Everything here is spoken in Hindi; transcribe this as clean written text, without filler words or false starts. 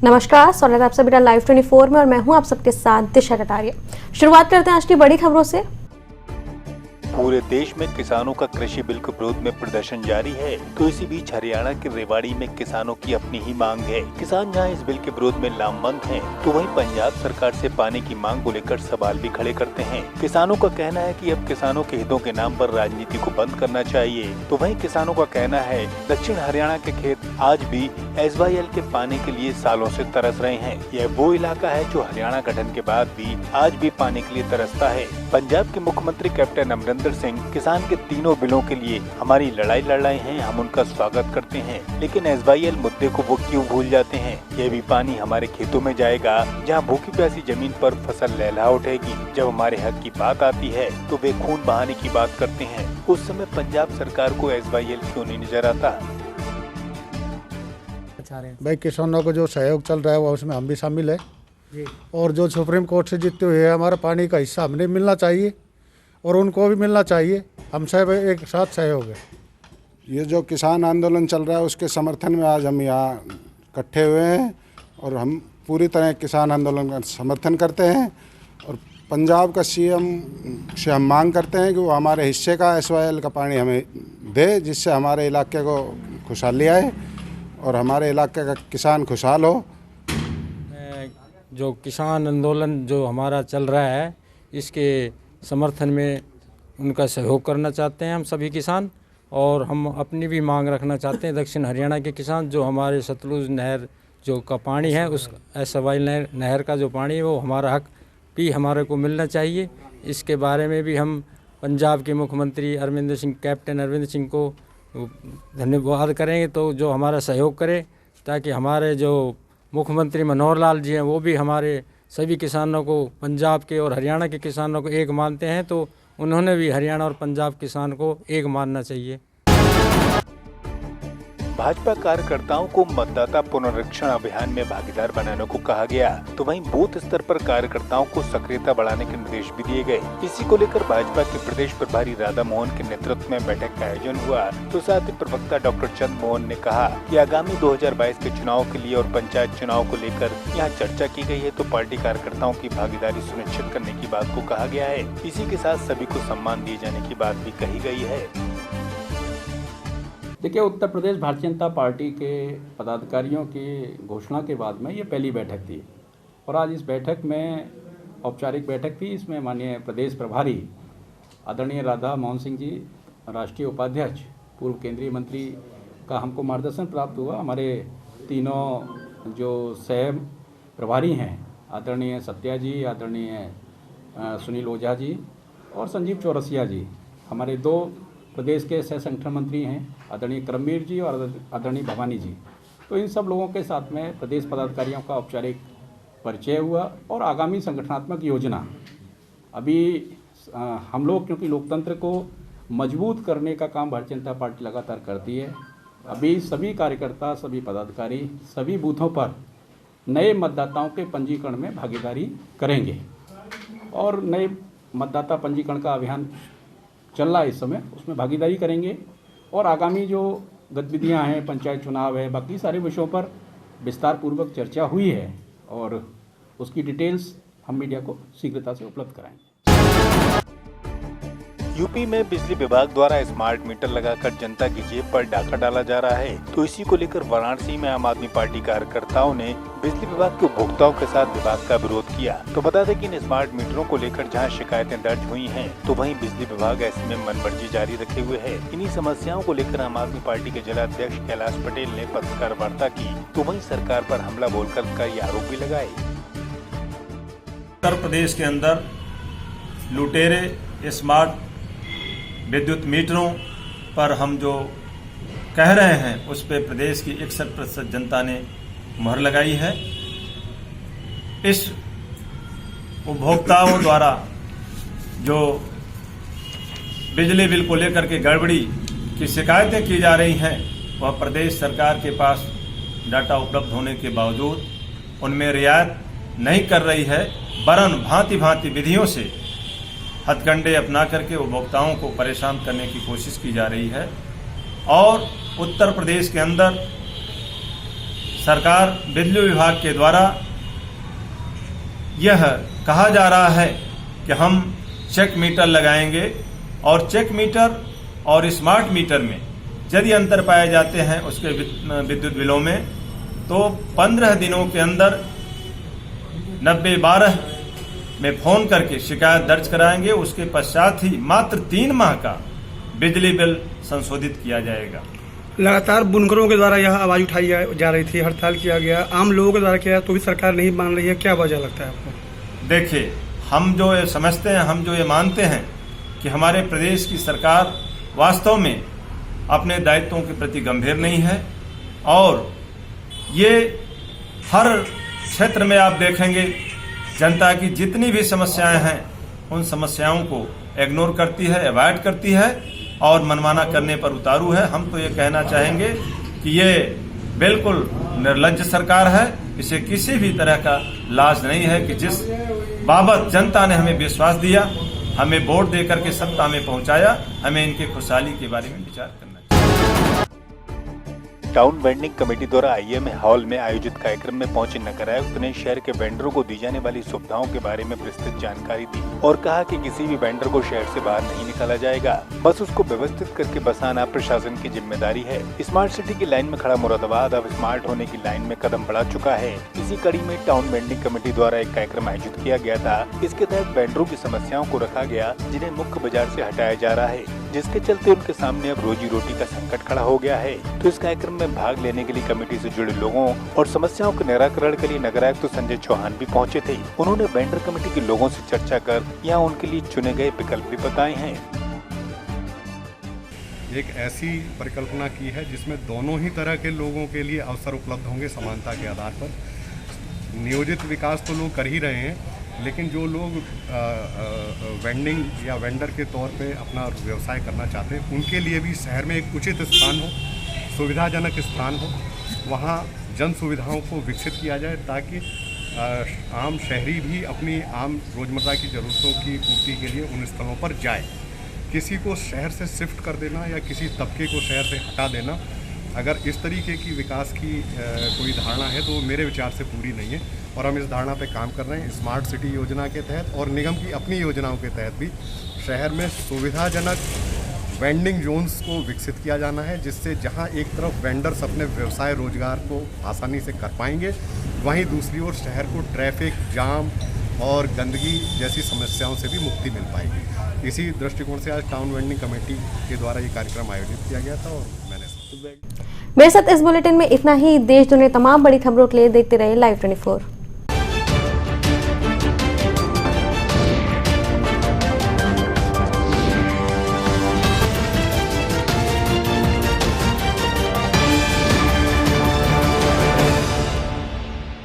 नमस्कार, स्वागत है आप सभी का लाइव 24 में और मैं हूं आप सबके साथ दिशा कटारिया। शुरुआत करते हैं आज की बड़ी खबरों से। पूरे देश में किसानों का कृषि बिल के विरोध में प्रदर्शन जारी है, तो इसी बीच हरियाणा के रेवाड़ी में किसानों की अपनी ही मांग है। किसान जहां इस बिल के विरोध में लामबंद हैं, तो वहीं पंजाब सरकार से पानी की मांग को लेकर सवाल भी खड़े करते हैं। किसानों का कहना है कि अब किसानों के हितों के नाम पर राजनीति को बंद करना चाहिए, तो वहीं किसानों का कहना है दक्षिण हरियाणा के खेत आज भी SYL के पानी के लिए सालों से तरस रहे हैं। यह वो इलाका है जो हरियाणा गठन के बाद भी आज भी पानी के लिए तरसता है। पंजाब के मुख्यमंत्री कैप्टन अमरिंदर सिंह किसान के तीनों बिलों के लिए हमारी लड़ाई लड़ रहे हैं, हम उनका स्वागत करते हैं, लेकिन SYL मुद्दे को वो क्यों भूल जाते हैं। यह भी पानी हमारे खेतों में जाएगा, जहां भूखी प्यासी जमीन पर फसल लहलहा उठेगी। जब हमारे हक की बात आती है तो वे खून बहाने की बात करते हैं। उस समय पंजाब सरकार को SYL क्यों नहीं नजर आता। भाई किसानों को जो सहयोग चल रहा है वो उसमें हम भी शामिल है, और जो सुप्रीम कोर्ट से जीते हुए है हमारा पानी का हिस्सा हमें मिलना चाहिए और उनको भी मिलना चाहिए। हम सब एक साथ सहयोग है। ये जो किसान आंदोलन चल रहा है उसके समर्थन में आज हम यहाँ इकट्ठे हुए हैं और हम पूरी तरह किसान आंदोलन का समर्थन करते हैं। और पंजाब का CM से हम मांग करते हैं कि वो हमारे हिस्से का SYL का पानी हमें दे, जिससे हमारे इलाके को खुशहाली आए और हमारे इलाके का किसान खुशहाल हो। जो किसान आंदोलन जो हमारा चल रहा है, इसके समर्थन में उनका सहयोग करना चाहते हैं हम सभी किसान, और हम अपनी भी मांग रखना चाहते हैं। दक्षिण हरियाणा के किसान जो हमारे सतलुज नहर जो का पानी है, उस SYL नहर का जो पानी है वो हमारा हक भी हमारे को मिलना चाहिए। इसके बारे में भी हम पंजाब के मुख्यमंत्री कैप्टन अरविंद सिंह को धन्यवाद करेंगे, तो जो हमारा सहयोग करे, ताकि हमारे जो मुख्यमंत्री मनोहर लाल जी हैं वो भी हमारे सभी किसानों को, पंजाब के और हरियाणा के किसानों को एक मानते हैं, तो उन्होंने भी हरियाणा और पंजाब किसान को एक मानना चाहिए। भाजपा कार्यकर्ताओं को मतदाता पुनरीक्षण अभियान में भागीदार बनाने को कहा गया, तो वहीं बूथ स्तर पर कार्यकर्ताओं को सक्रियता बढ़ाने के निर्देश भी दिए गए। इसी को लेकर भाजपा के प्रदेश प्रभारी राधा मोहन के नेतृत्व में बैठक का आयोजन हुआ। तो साथ ही प्रवक्ता डॉक्टर चंद मोहन ने कहा कि आगामी 2022 के चुनाव के लिए और पंचायत चुनाव को लेकर यहाँ चर्चा की गई है, तो पार्टी कार्यकर्ताओं की भागीदारी सुनिश्चित करने की बात को कहा गया है। इसी के साथ सभी को सम्मान दिए जाने की बात भी कही गई है। देखिए, उत्तर प्रदेश भारतीय जनता पार्टी के पदाधिकारियों की घोषणा के बाद में ये पहली बैठक थी, और आज इस बैठक में औपचारिक बैठक थी। इसमें माननीय प्रदेश प्रभारी आदरणीय राधा मोहन सिंह जी, राष्ट्रीय उपाध्यक्ष, पूर्व केंद्रीय मंत्री का हमको मार्गदर्शन प्राप्त हुआ। हमारे तीनों जो सह प्रभारी हैं, आदरणीय सत्या जी, आदरणीय सुनील ओझा जी और संजीव चौरसिया जी, हमारे 2 प्रदेश के सह संगठन मंत्री हैं, आदरणीय करमवीर जी और आदरणीय भवानी जी। तो इन सब लोगों के साथ में प्रदेश पदाधिकारियों का औपचारिक परिचय हुआ, और आगामी संगठनात्मक योजना अभी हम लोग, क्योंकि लोकतंत्र को मजबूत करने का काम भारतीय जनता पार्टी लगातार करती है, अभी सभी कार्यकर्ता, सभी पदाधिकारी सभी बूथों पर नए मतदाताओं के पंजीकरण में भागीदारी करेंगे, और नए मतदाता पंजीकरण का अभियान चल रहा है इस समय, उसमें भागीदारी करेंगे। और आगामी जो गतिविधियां हैं, पंचायत चुनाव है, बाकी सारे विषयों पर विस्तार पूर्वक चर्चा हुई है, और उसकी डिटेल्स हम मीडिया को शीघ्रता से उपलब्ध कराएंगे। यूपी में बिजली विभाग द्वारा स्मार्ट मीटर लगाकर जनता की जेब पर डाका डाला जा रहा है, तो इसी को लेकर वाराणसी में आम आदमी पार्टी कार्यकर्ताओं ने बिजली विभाग के उपभोक्ताओं के साथ विभाग का विरोध किया। तो बता दें कि इन स्मार्ट मीटरों को लेकर जहां शिकायतें दर्ज हुई हैं, तो वहीं बिजली विभाग ऐसे में मनमर्जी जारी रखे हुए है। इन्हीं समस्याओं को लेकर आम आदमी पार्टी के जिलाध्यक्ष कैलाश पटेल ने पत्रकार वार्ता की, तो वहीं सरकार पर हमला बोलकर कई आरोप भी लगाए। उत्तर प्रदेश के अंदर लुटेरे स्मार्ट विद्युत मीटरों पर हम जो कह रहे हैं, उस पर प्रदेश की 61% जनता ने मुहर लगाई है। इस उपभोक्ताओं द्वारा जो बिजली बिल को लेकर के गड़बड़ी की शिकायतें की जा रही हैं, वह प्रदेश सरकार के पास डाटा उपलब्ध होने के बावजूद उनमें रियायत नहीं कर रही है, वरन भांति भांति विधियों से हथकंडे अपना करके उपभोक्ताओं को परेशान करने की कोशिश की जा रही है। और उत्तर प्रदेश के अंदर सरकार बिजली विभाग के द्वारा यह कहा जा रहा है कि हम चेक मीटर लगाएंगे और चेक मीटर और स्मार्ट मीटर में यदि अंतर पाए जाते हैं उसके विद्युत बिलों में तो 15 दिनों के अंदर 9012 में फोन करके शिकायत दर्ज कराएंगे। उसके पश्चात ही मात्र 3 माह का बिजली बिल संशोधित किया जाएगा। लगातार बुनकरों के द्वारा यह आवाज उठाई जा रही थी, हड़ताल किया गया, आम लोगों के द्वारा किया तो भी सरकार नहीं मान रही है, क्या वजह लगता है आपको? देखिए, हम जो ये समझते हैं, हम जो ये मानते हैं कि हमारे प्रदेश की सरकार वास्तव में अपने दायित्वों के प्रति गंभीर नहीं है और ये हर क्षेत्र में आप देखेंगे जनता की जितनी भी समस्याएं हैं उन समस्याओं को इग्नोर करती है, अवॉइड करती है और मनमाना करने पर उतारू है। हम तो ये कहना चाहेंगे कि ये बिल्कुल निर्लज्ज सरकार है। इसे किसी भी तरह का लाज नहीं है कि जिस बाबत जनता ने हमें विश्वास दिया, हमें वोट देकर के सत्ता में पहुंचाया, हमें इनके खुशहाली के बारे में विचार करना चाहिए। टाउन वेंडिंग कमेटी द्वारा आईएम हॉल में आयोजित कार्यक्रम में पहुंचे नगर आयुक्त ने शहर के वेंडरों को दी जाने वाली सुविधाओं के बारे में विस्तृत जानकारी दी और कहा कि किसी भी वेंडर को शहर से बाहर नहीं निकाला जाएगा, बस उसको व्यवस्थित करके बसाना प्रशासन की जिम्मेदारी है। स्मार्ट सिटी की लाइन में खड़ा मुरादाबाद अब स्मार्ट होने की लाइन में कदम बढ़ा चुका है। इसी कड़ी में टाउन वेंडिंग कमेटी द्वारा एक कार्यक्रम आयोजित किया गया था। इसके तहत वेंडरों की समस्याओं को रखा गया जिन्हें मुख्य बाजार से हटाया जा रहा है, जिसके चलते उनके सामने अब रोजी रोटी का संकट खड़ा हो गया है। तो इस कार्यक्रम में भाग लेने के लिए कमेटी से जुड़े लोगों और समस्याओं के निराकरण के लिए नगर आयुक्त संजय चौहान भी पहुंचे थे। उन्होंने वेंडर कमेटी के लोगों से चर्चा कर यहाँ उनके लिए चुने गए विकल्प भी बताए हैं। एक ऐसी परिकल्पना की है जिसमें दोनों ही तरह के लोगों के लिए अवसर उपलब्ध होंगे समानता के आधार पर। नियोजित विकास तो लोग कर ही रहे हैं, लेकिन जो लोग वेंडिंग या वेंडर के तौर पे अपना व्यवसाय करना चाहते हैं उनके लिए भी शहर में एक उचित स्थान हो, सुविधाजनक स्थान हो, वहाँ जन सुविधाओं को विकसित किया जाए ताकि आम शहरी भी अपनी आम रोज़मर्रा की ज़रूरतों की पूर्ति के लिए उन स्थलों पर जाए। किसी को शहर से शिफ्ट कर देना या किसी तबके को शहर से हटा देना, अगर इस तरीके की विकास की कोई धारणा है तो मेरे विचार से पूरी नहीं है और हम इस धारणा पे काम कर रहे हैं। स्मार्ट सिटी योजना के तहत और निगम की अपनी योजनाओं के तहत भी शहर में सुविधाजनक वेंडिंग जोन्स को विकसित किया जाना है, जिससे जहां एक तरफ वेंडर्स अपने व्यवसाय रोजगार को आसानी से कर पाएंगे, वहीं दूसरी ओर शहर को ट्रैफिक जाम और गंदगी जैसी समस्याओं से भी मुक्ति मिल पाएगी। इसी दृष्टिकोण से आज टाउन वेंडिंग कमेटी के द्वारा ये कार्यक्रम आयोजित किया गया था और मैंने मेरे साथ इस बुलेटिन में इतना ही। देश दुनिया तमाम बड़ी खबरों के लिए देखते रहे Live 24।